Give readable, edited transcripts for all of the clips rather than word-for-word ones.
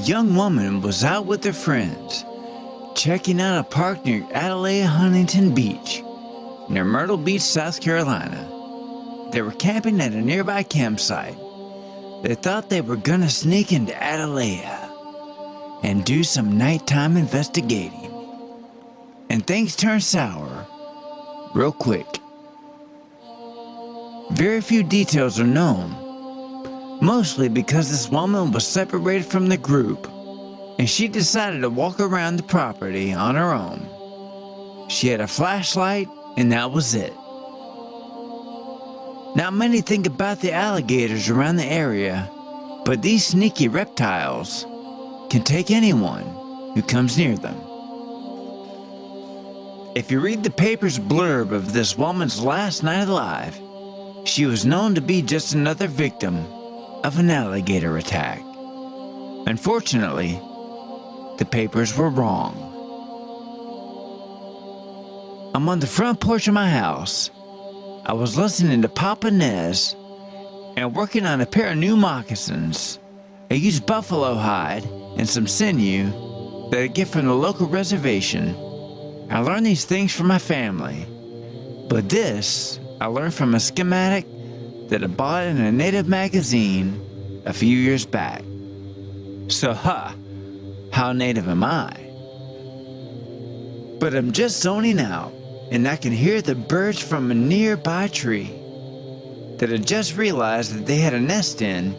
young woman was out with her friends, checking out a park near Atalaya, Huntington Beach, near Myrtle Beach, South Carolina. They were camping at a nearby campsite. They thought they were gonna sneak into Atalaya and do some nighttime investigating. And things turned sour real quick. Very few details are known, mostly because this woman was separated from the group, and she decided to walk around the property on her own. She had a flashlight, and that was it. Not many think about the alligators around the area, but these sneaky reptiles can take anyone who comes near them. If you read the paper's blurb of this woman's last night alive, she was known to be just another victim of an alligator attack. Unfortunately, the papers were wrong. I'm on the front porch of my house. I was listening to Papa Nez and working on a pair of new moccasins. I used buffalo hide and some sinew that I get from the local reservation. I learned these things from my family, but this I learned from a schematic that I bought in a native magazine a few years back. So how native am I? But I'm just zoning out, and I can hear the birds from a nearby tree that I just realized that they had a nest in,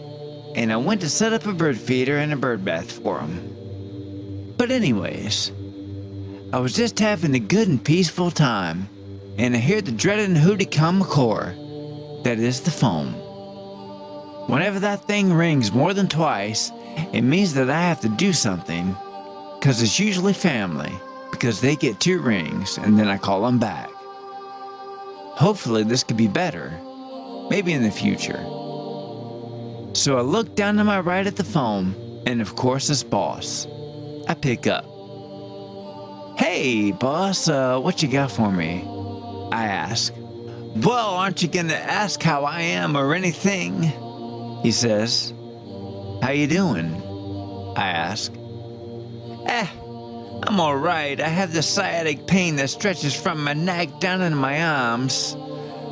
and I went to set up a bird feeder and a bird bath for them. But anyways, I was just having a good and peaceful time, and I hear the dreaded hooty macaw, that is the phone. Whenever that thing rings more than twice, it means that I have to do something, because it's usually family, because they get 2 rings and then I call them back. Hopefully this could be better, maybe in the future. So I look down to my right at the phone, and of course it's boss. I pick up. Hey boss, what you got for me? I ask. Well, aren't you gonna ask how I am or anything? He says. How you doing? I ask. I'm alright. I have this sciatic pain that stretches from my neck down into my arms.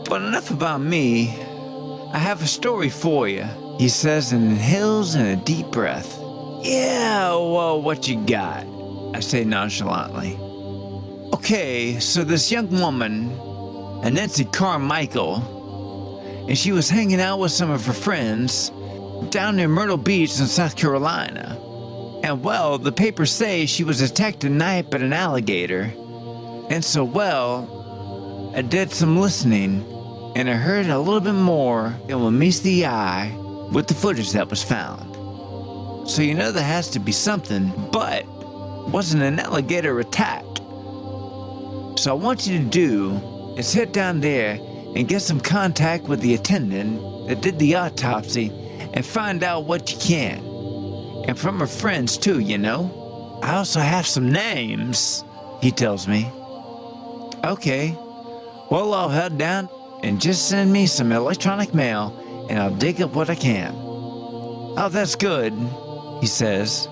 But enough about me. I have a story for you, he says and inhales in a deep breath. Yeah, well, what you got? I say nonchalantly. Okay, so this young woman, a Nancy Carmichael, and she was hanging out with some of her friends down near Myrtle Beach in South Carolina. And well, the papers say she was attacked tonight by an alligator. And so, well, I did some listening, and I heard a little bit more than what meets the eye with the footage that was found. So you know there has to be something, but wasn't an alligator attack. So I want you to do is head down there and get some contact with the attendant that did the autopsy and find out what you can. And from her friends too, you know. I also have some names, he tells me. Okay, well I'll head down and just send me some electronic mail and I'll dig up what I can. Oh, that's good, he says.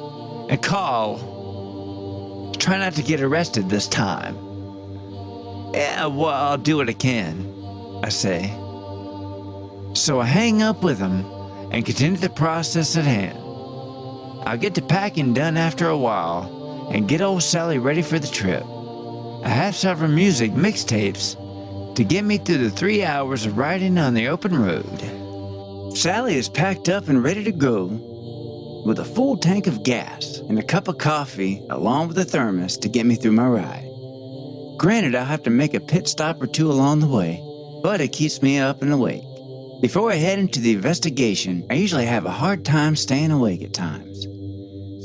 And Kahl, try not to get arrested this time. Yeah, well, I'll do what I can, I say. So I hang up with him and continue the process at hand. I'll get the packing done after a while and get old Sally ready for the trip. I have several music mixtapes to get me through the 3 hours of riding on the open road. Sally is packed up and ready to go with a full tank of gas and a cup of coffee along with a thermos to get me through my ride. Granted, I'll have to make a pit stop or 2 along the way, but it keeps me up and awake. Before I head into the investigation, I usually have a hard time staying awake at times.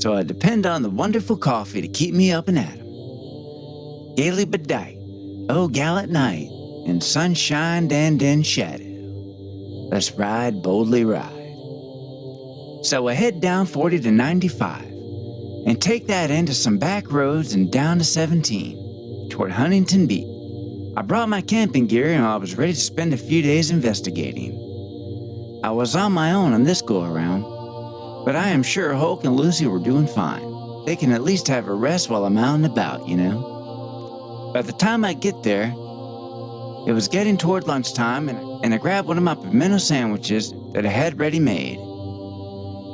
So I depend on the wonderful coffee to keep me up and at 'em. Gaily bedight, oh gallant night, in sunshine and in shadow. Let's ride, boldly ride. So I head down 40 to 95 and take that into some back roads and down to 17 toward Huntington Beach. I brought my camping gear and I was ready to spend a few days investigating. I was on my own on this go-around, But I am sure Hulk and Lucy were doing fine. They can at least have a rest while I'm out and about, you know. By the time I get there, it was getting toward lunchtime, and I grabbed one of my pimento sandwiches that I had ready made.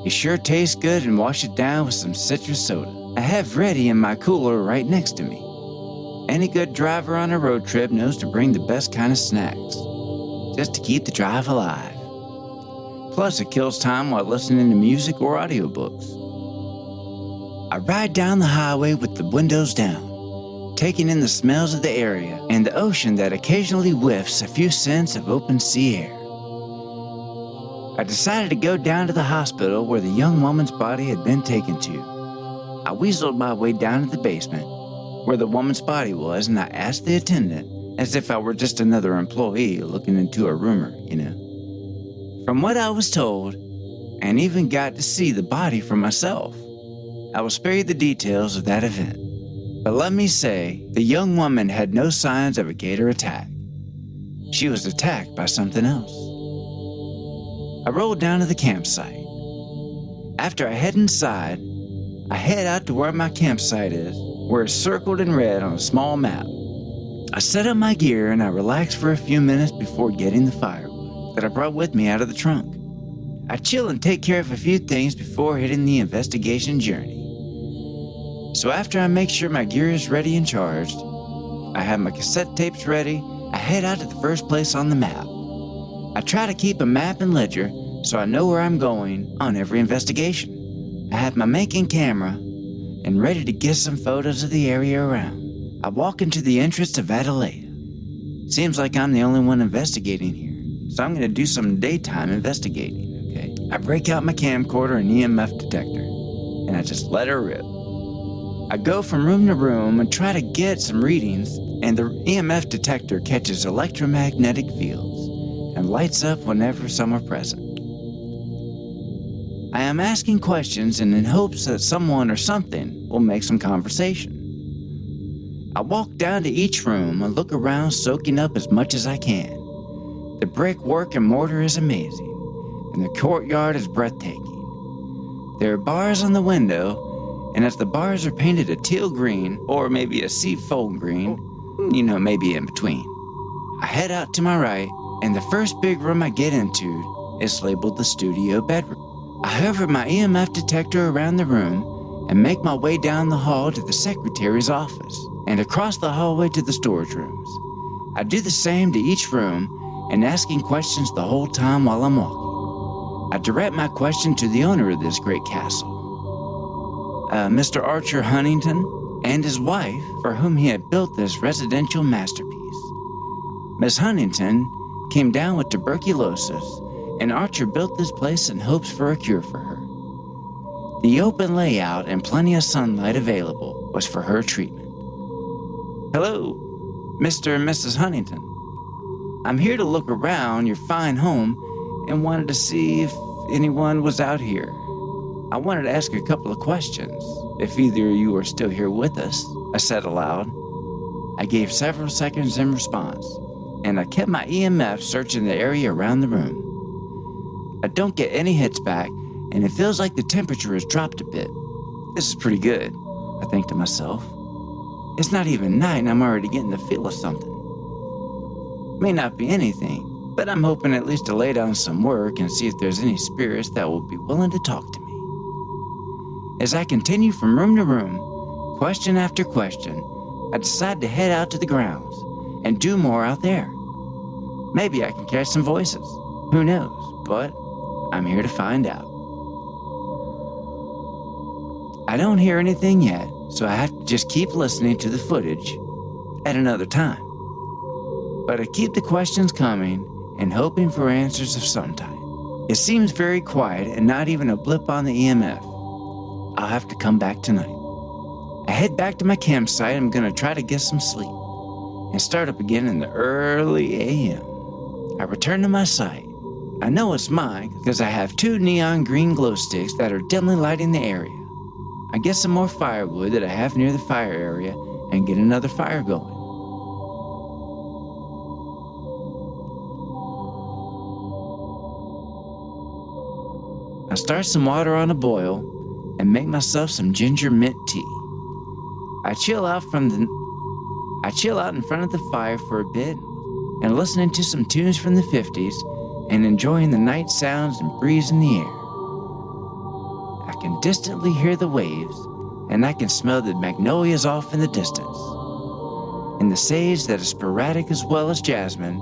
It sure tastes good, and wash it down with some citrus soda. I have ready in my cooler right next to me. Any good driver on a road trip knows to bring the best kind of snacks, just to keep the drive alive. Plus, it kills time while listening to music or audiobooks. I ride down the highway with the windows down, taking in the smells of the area and the ocean that occasionally whiffs a few scents of open sea air. I decided to go down to the hospital where the young woman's body had been taken to. I weaseled my way down to the basement where the woman's body was, and I asked the attendant, as if I were just another employee looking into a rumor, you know. From what I was told, and even got to see the body for myself, I will spare you the details of that event. But let me say, the young woman had no signs of a gator attack. She was attacked by something else. I rolled down to the campsite. After I head inside, I head out to where my campsite is, where it's circled in red on a small map. I set up my gear and I relax for a few minutes before getting the firewood that I brought with me out of the trunk. I chill and take care of a few things before hitting the investigation journey. So after I make sure my gear is ready and charged, I have my cassette tapes ready, I head out to the first place on the map. I try to keep a map and ledger so I know where I'm going on every investigation. I have my making camera and ready to get some photos of the area around. I walk into the entrance of Atalaya. Seems like I'm the only one investigating here, so I'm going to do some daytime investigating, okay? I break out my camcorder and EMF detector, and I just let her rip. I go from room to room and try to get some readings, and the EMF detector catches electromagnetic fields and lights up whenever some are present. I am asking questions and in hopes that someone or something will make some conversation. I walk down to each room and look around, soaking up as much as I can. The brickwork and mortar is amazing, and the courtyard is breathtaking. There are bars on the window, and as the bars are painted a teal green, or maybe a seafoam green, maybe in between. I head out to my right, and the first big room I get into is labeled the studio bedroom. I hover my EMF detector around the room and make my way down the hall to the secretary's office and across the hallway to the storage rooms. I do the same to each room and asking questions the whole time while I'm walking. I direct my question to the owner of this great castle, Mr. Archer Huntington, and his wife, for whom he had built this residential masterpiece. Miss Huntington came down with tuberculosis, and Archer built this place in hopes for a cure for her. The open layout and plenty of sunlight available was for her treatment. Hello, Mr. and Mrs. Huntington. I'm here to look around your fine home and wanted to see if anyone was out here. I wanted to ask you a couple of questions, if either of you are still here with us, I said aloud. I gave several seconds in response, and I kept my EMF searching the area around the room. I don't get any hits back, and it feels like the temperature has dropped a bit. This is pretty good, I think to myself. It's not even night and I'm already getting the feel of something. May not be anything, but I'm hoping at least to lay down some work and see if there's any spirits that will be willing to talk to me. As I continue from room to room, question after question, I decide to head out to the grounds and do more out there. Maybe I can catch some voices. Who knows? But I'm here to find out. I don't hear anything yet, so I have to just keep listening to the footage at another time. But I keep the questions coming and hoping for answers of some type. It seems very quiet and not even a blip on the EMF. I'll have to come back tonight. I head back to my campsite. I'm going to try to get some sleep and start up again in the early AM. I return to my site. I know it's mine because I have 2 neon green glow sticks that are dimly lighting the area. I get some more firewood that I have near the fire area and get another fire going. I start some water on a boil and make myself some ginger mint tea. I chill out in front of the fire for a bit and listening to some tunes from the 50s and enjoying the night sounds and breeze in the air. I can distantly hear the waves, and I can smell the magnolias off in the distance, and the sage that is sporadic as well as jasmine,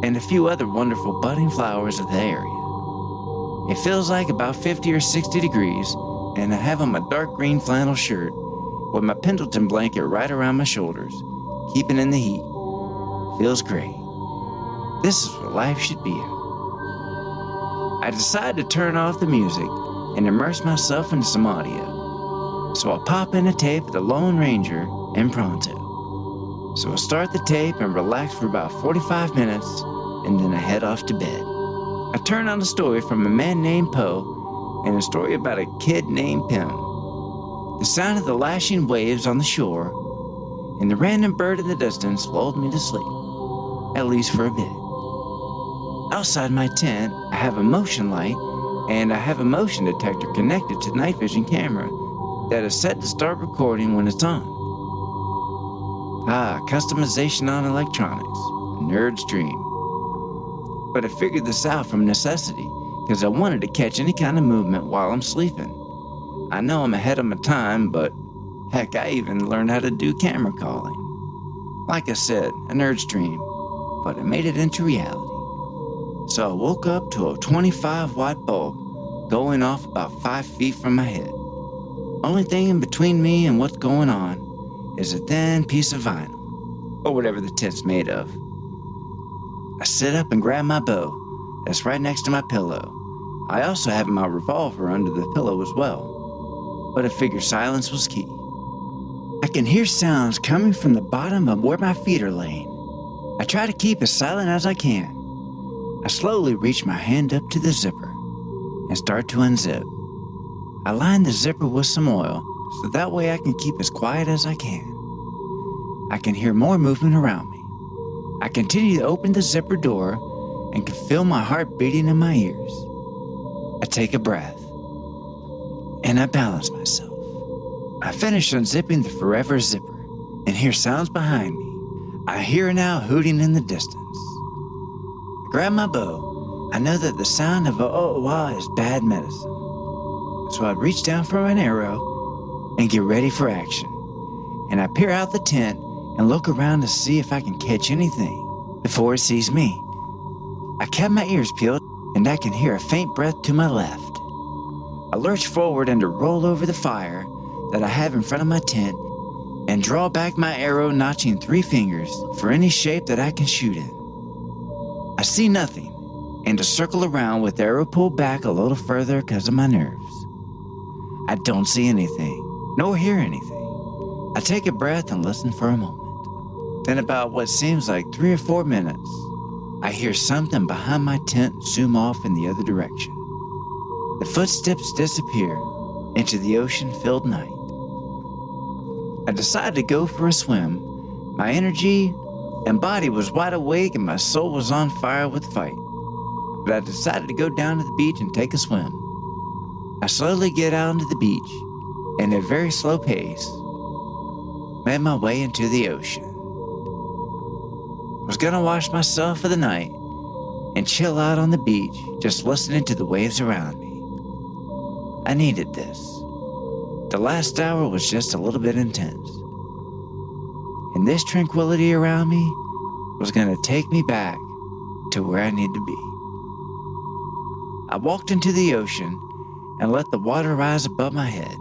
and a few other wonderful budding flowers of the area. It feels like about 50 or 60 degrees, and I have on my dark green flannel shirt with my Pendleton blanket right around my shoulders, keeping in the heat. Feels great. This is what life should be. I decide to turn off the music and immerse myself into some audio. So I pop in a tape of the Lone Ranger and Pronto. So I start the tape and relax for about 45 minutes, and then I head off to bed. I turn on a story from a man named Poe and a story about a kid named Pim. The sound of the lashing waves on the shore and the random bird in the distance lulled me to sleep, at least for a bit. Outside my tent, I have a motion light and I have a motion detector connected to the night vision camera that is set to start recording when it's on. Customization on electronics, nerd's dream. But I figured this out from necessity because I wanted to catch any kind of movement while I'm sleeping. I know I'm ahead of my time, but heck, I even learned how to do camera calling. Like I said, a nerd's dream, but I made it into reality. So I woke up to a 25-watt bulb going off about 5 feet from my head. Only thing in between me and what's going on is a thin piece of vinyl, or whatever the tent's made of. I sit up and grab my bow that's right next to my pillow. I also have my revolver under the pillow as well, but I figured silence was key. I can hear sounds coming from the bottom of where my feet are laying. I try to keep as silent as I can. I slowly reach my hand up to the zipper and start to unzip. I line the zipper with some oil so that way I can keep as quiet as I can. I can hear more movement around me. I continue to open the zipper door and can feel my heart beating in my ears. I take a breath and I balance myself. I finish unzipping the forever zipper and hear sounds behind me. I hear an owl hooting in the distance. I grab my bow. I know that the sound of a oh is bad medicine. So I reach down for an arrow and get ready for action. And I peer out the tent and look around to see if I can catch anything before it sees me. I kept my ears peeled and I can hear a faint breath to my left. I lurch forward and to roll over the fire that I have in front of my tent and draw back my arrow, notching 3 fingers for any shape that I can shoot in. I see nothing and to circle around with the arrow pulled back a little further because of my nerves. I don't see anything, nor hear anything. I take a breath and listen for a moment. Then about what seems like 3 or 4 minutes, I hear something behind my tent zoom off in the other direction. The footsteps disappear into the ocean-filled night. I decided to go for a swim. My energy and body was wide awake and my soul was on fire with fight. But I decided to go down to the beach and take a swim. I slowly get out onto the beach and at a very slow pace made my way into the ocean. I was gonna wash myself for the night and chill out on the beach, just listening to the waves around me. I needed this. The last hour was just a little bit intense. And this tranquility around me was gonna take me back to where I need to be. I walked into the ocean and let the water rise above my head.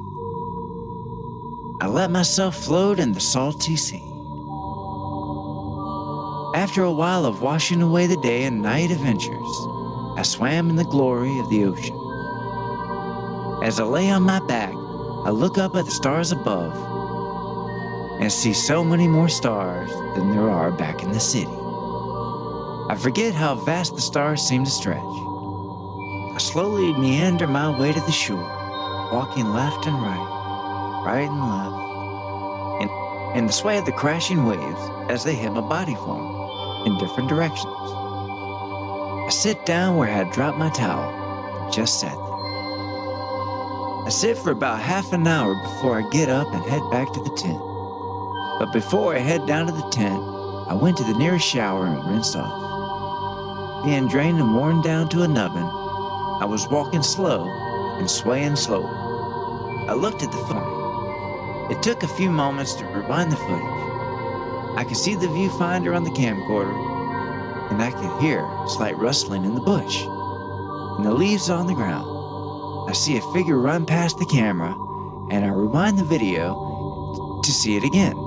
I let myself float in the salty sea. After a while of washing away the day and night adventures, I swam in the glory of the ocean. As I lay on my back, I look up at the stars above and see so many more stars than there are back in the city. I forget how vast the stars seem to stretch. I slowly meander my way to the shore, walking left and right and left, and the sway of the crashing waves as they hit my body form in different directions. I sit down where I had dropped my towel, just sat there. I sit for about half an hour before I get up and head back to the tent. But before I head down to the tent, I went to the nearest shower and rinsed off. Being drained and worn down to a nubbin, I was walking slow and swaying slower. I looked at the phone. It took a few moments to rewind the footage. I could see the viewfinder on the camcorder, and I could hear a slight rustling in the bush and the leaves on the ground. I see a figure run past the camera, and I rewind the video to see it again.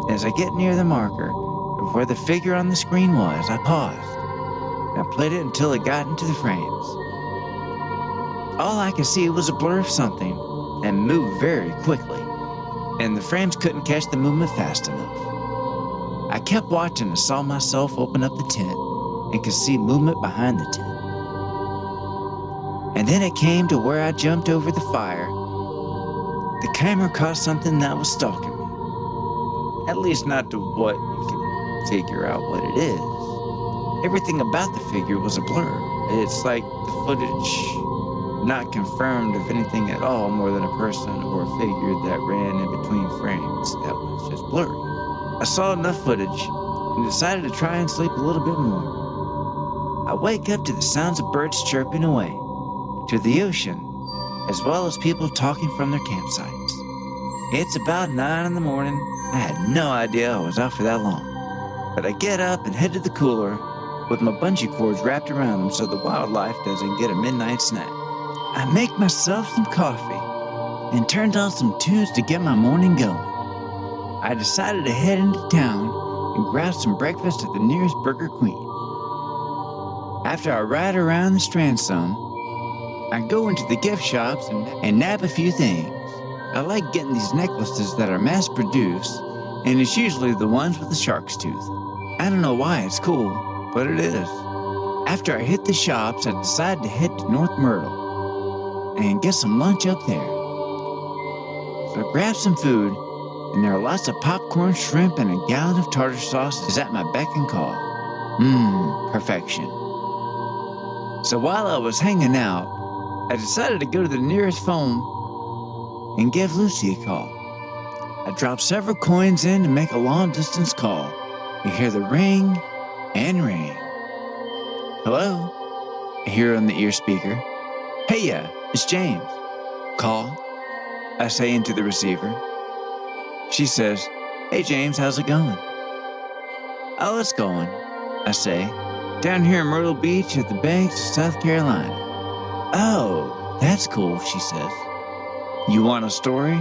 As I get near the marker of where the figure on the screen was, I paused, and I played it until it got into the frames. All I could see was a blur of something and moved very quickly, and the frames couldn't catch the movement fast enough. I kept watching and saw myself open up the tent and could see movement behind the tent. And then it came to where I jumped over the fire. The camera caught something that was stalking me. At least not to what you can figure out what it is. Everything about the figure was a blur. It's like the footage not confirmed of anything at all more than a person or a figure that ran in between frames that was just blurry. I saw enough footage and decided to try and sleep a little bit more. I wake up to the sounds of birds chirping away, to the ocean, as well as people talking from their campsites. It's about 9 in the morning. I had no idea I was out for that long. But I get up and head to the cooler with my bungee cords wrapped around them so the wildlife doesn't get a midnight snack. I make myself some coffee and turned on some tunes to get my morning going. I decided to head into town and grab some breakfast at the nearest Burger Queen. After I ride around the Strand some, I go into the gift shops and nab a few things. I like getting these necklaces that are mass-produced, and it's usually the ones with the shark's tooth. I don't know why it's cool, but it is. After I hit the shops, I decide to head to North Myrtle and get some lunch up there. So I grab some food, and there are lots of popcorn, shrimp, and a gallon of tartar sauce is at my beck and call. Perfection. So while I was hanging out, I decided to go to the nearest phone and give Lucy a call. I dropped several coins in to make a long-distance call. You hear the ring and ring. Hello? I hear on the ear speaker. Hey, it's James. Call, I say into the receiver. She says, Hey, James, how's it going? Oh, it's going, I say, down here in Myrtle Beach at the banks of South Carolina. Oh, that's cool, she says. You want a story?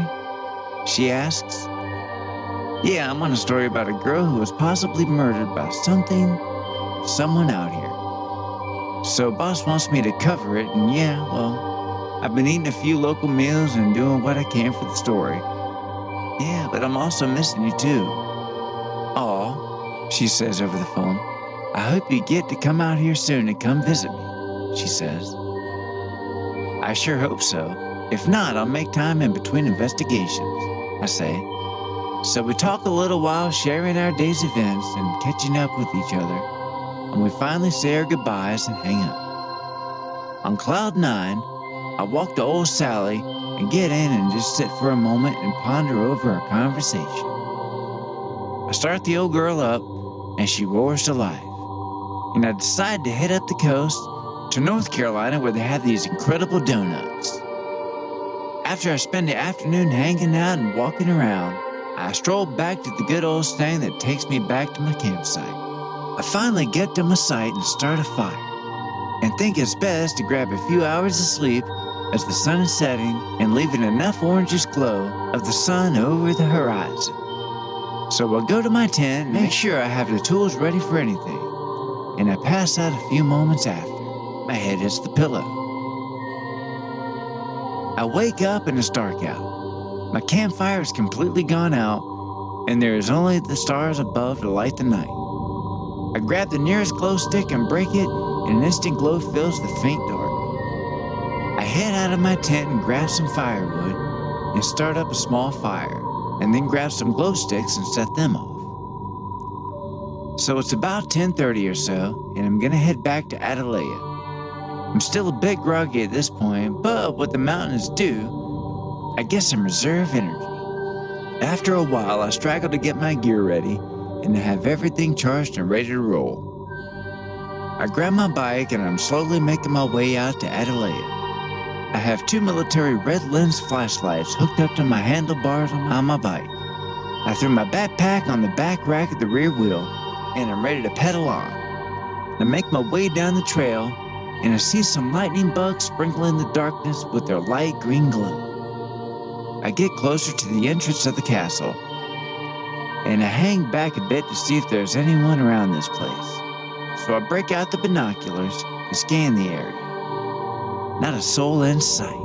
She asks. Yeah, I want a story about a girl who was possibly murdered by someone out here. So boss wants me to cover it, and yeah, well, I've been eating a few local meals and doing what I can for the story. Yeah, but I'm also missing you too. Aw, she says over the phone. I hope you get to come out here soon and come visit me, she says. I sure hope so. If not, I'll make time in between investigations, I say. So we talk a little while, sharing our day's events and catching up with each other, and we finally say our goodbyes and hang up. On cloud 9, I walk to old Sally and get in and just sit for a moment and ponder over our conversation. I start the old girl up, and she roars to life. And I decide to head up the coast to North Carolina where they have these incredible donuts. After I spend the afternoon hanging out and walking around, I stroll back to the good old stand that takes me back to my campsite. I finally get to my site and start a fire, and think it's best to grab a few hours of sleep as the sun is setting and leaving enough orangish glow of the sun over the horizon. So I go to my tent and make sure I have the tools ready for anything, and I pass out a few moments after. My head hits the pillow. I wake up and it's dark out. My campfire is completely gone out, and there is only the stars above to light the night. I grab the nearest glow stick and break it, and an instant glow fills the faint dark. I head out of my tent and grab some firewood and start up a small fire, and then grab some glow sticks and set them off. So it's about 10:30 or so, and I'm gonna head back to Atalaya. I'm still a bit groggy at this point, but what the mountains do, I guess I'm reserve energy. After a while, I straggle to get my gear ready and to have everything charged and ready to roll. I grab my bike and I'm slowly making my way out to Atalaya. I have 2 military red lens flashlights hooked up to my handlebars on my bike. I threw my backpack on the back rack of the rear wheel and I'm ready to pedal on. I make my way down the trail and I see some lightning bugs sprinkling the darkness with their light green glow. I get closer to the entrance of the castle and I hang back a bit to see if there's anyone around this place. So I break out the binoculars and scan the area. Not a soul in sight.